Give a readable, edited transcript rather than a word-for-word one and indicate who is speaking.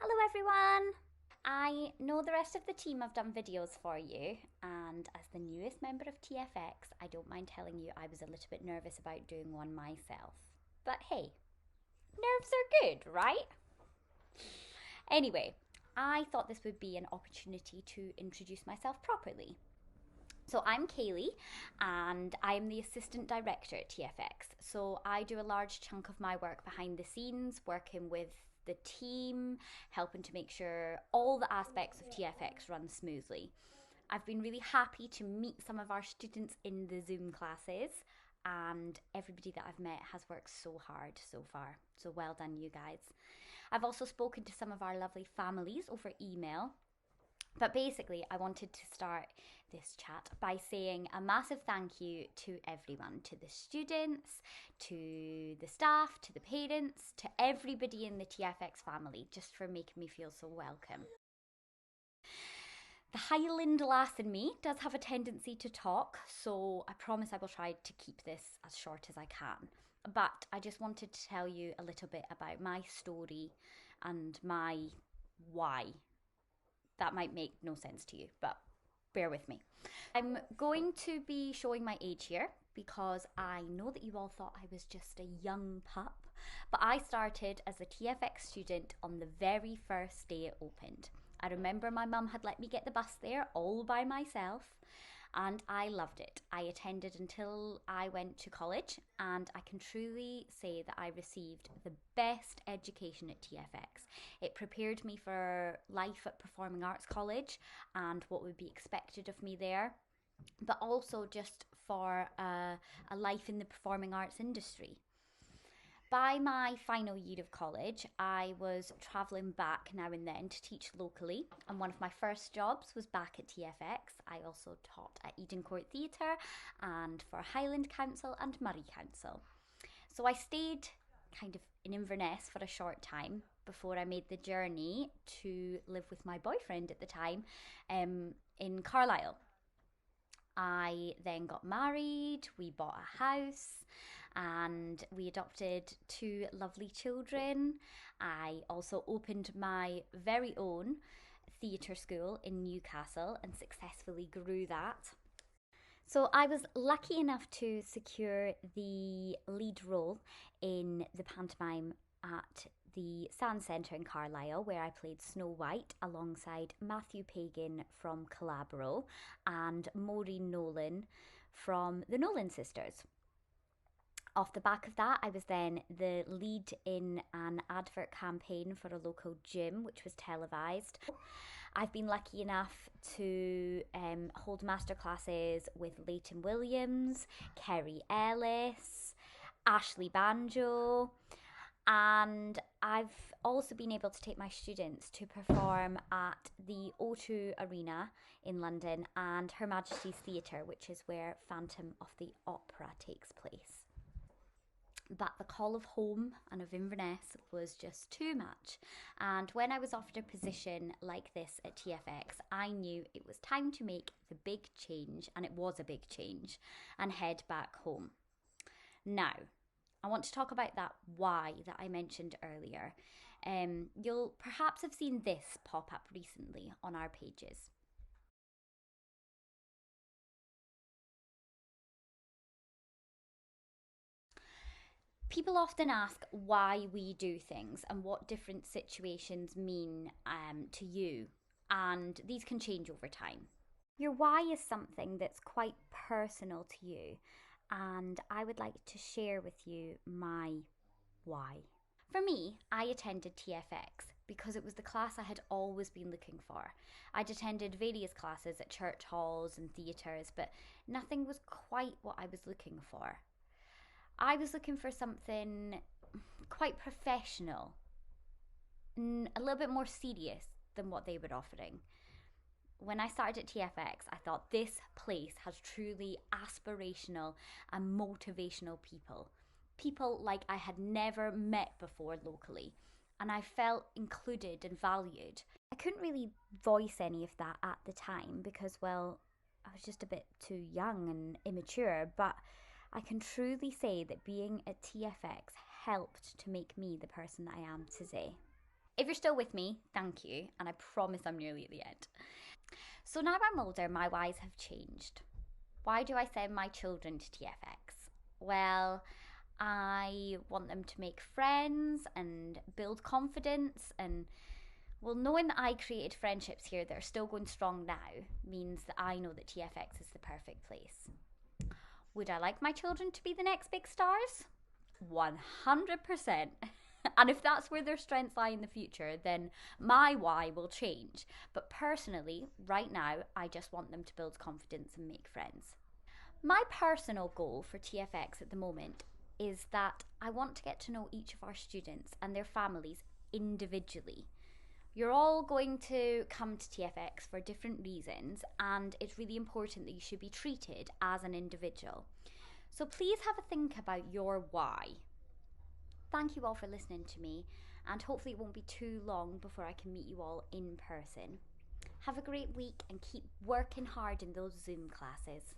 Speaker 1: Hello everyone! I know the rest of the team have done videos for you, and as the newest member of TFX, I don't mind telling you I was a little bit nervous about doing one myself. But hey, nerves are good, right? Anyway, I thought this would be an opportunity to introduce myself properly. So I'm Kayleigh and I'm the assistant director at TFX. So I do a large chunk of my work behind the scenes, working with the team, helping to make sure all the aspects of TFX run smoothly. I've been really happy to meet some of our students in the Zoom classes, and everybody that I've met has worked so hard so far. So well done, you guys. I've also spoken to some of our lovely families over email. But basically, I wanted to start this chat by saying a massive thank you to everyone, to the students, to the staff, to the parents, to everybody in the TFX family, just for making me feel so welcome. The Highland lass in me does have a tendency to talk, so I promise I will try to keep this as short as I can. But I just wanted to tell you a little bit about my story and my why. That might make no sense to you, but bear with me. I'm going to be showing my age here because I know that you all thought I was just a young pup, but I started as a TFX student on the very first day it opened. I remember my mum had let me get the bus there all by myself, and I loved it. I attended until I went to college, and I can truly say that I received the best education at TFX. It prepared me for life at Performing Arts College and what would be expected of me there, but also just for a life in the performing arts industry. By my final year of college, I was travelling back now and then to teach locally, and one of my first jobs was back at TFX. I also taught at Eden Court Theatre and for Highland Council and Murray Council. So I stayed kind of in Inverness for a short time before I made the journey to live with my boyfriend at the time in Carlisle. I then got married, we bought a house, and we adopted two lovely children. I also opened my very own theatre school in Newcastle and successfully grew that. So I was lucky enough to secure the lead role in the pantomime at the Sand Centre in Carlisle, where I played Snow White alongside Matthew Pagan from Calabro and Maureen Nolan from the Nolan Sisters. Off the back of that, I was then the lead in an advert campaign for a local gym, which was televised. I've been lucky enough to hold masterclasses with Leighton Williams, Kerry Ellis, Ashley Banjo, and I've also been able to take my students to perform at the O2 Arena in London and Her Majesty's Theatre, which is where Phantom of the Opera takes place. But the call of home and of Inverness was just too much. And when I was offered a position like this at TFX, I knew it was time to make the big change, and it was a big change, and head back home. Now, I want to talk about that why that I mentioned earlier. You'll perhaps have seen this pop up recently on our pages. People often ask why we do things and what different situations mean to you, and these can change over time. Your why is something that's quite personal to you, and I would like to share with you my why. For me, I attended TFX because it was the class I had always been looking for. I'd attended various classes at church halls and theatres, but nothing was quite what I was looking for. I was looking for something quite professional, a little bit more serious than what they were offering. When I started at TFX, I thought this place has truly aspirational and motivational people. People like I had never met before locally, and I felt included and valued. I couldn't really voice any of that at the time because, well, I was just a bit too young and immature, but I can truly say that being at TFX helped to make me the person that I am today. If you're still with me, thank you, and I promise I'm nearly at the end. So now I'm older, my whys have changed. Why do I send my children to TFX? Well, I want them to make friends and build confidence. And well, knowing that I created friendships here that are still going strong now means that I know that TFX is the perfect place. Would I like my children to be the next big stars? 100%. And if that's where their strengths lie in the future, then my why will change. But personally, right now, I just want them to build confidence and make friends. My personal goal for TFX at the moment is that I want to get to know each of our students and their families individually. You're all going to come to TFX for different reasons, and it's really important that you should be treated as an individual. So please have a think about your why. Thank you all for listening to me, and hopefully, it won't be too long before I can meet you all in person. Have a great week and keep working hard in those Zoom classes.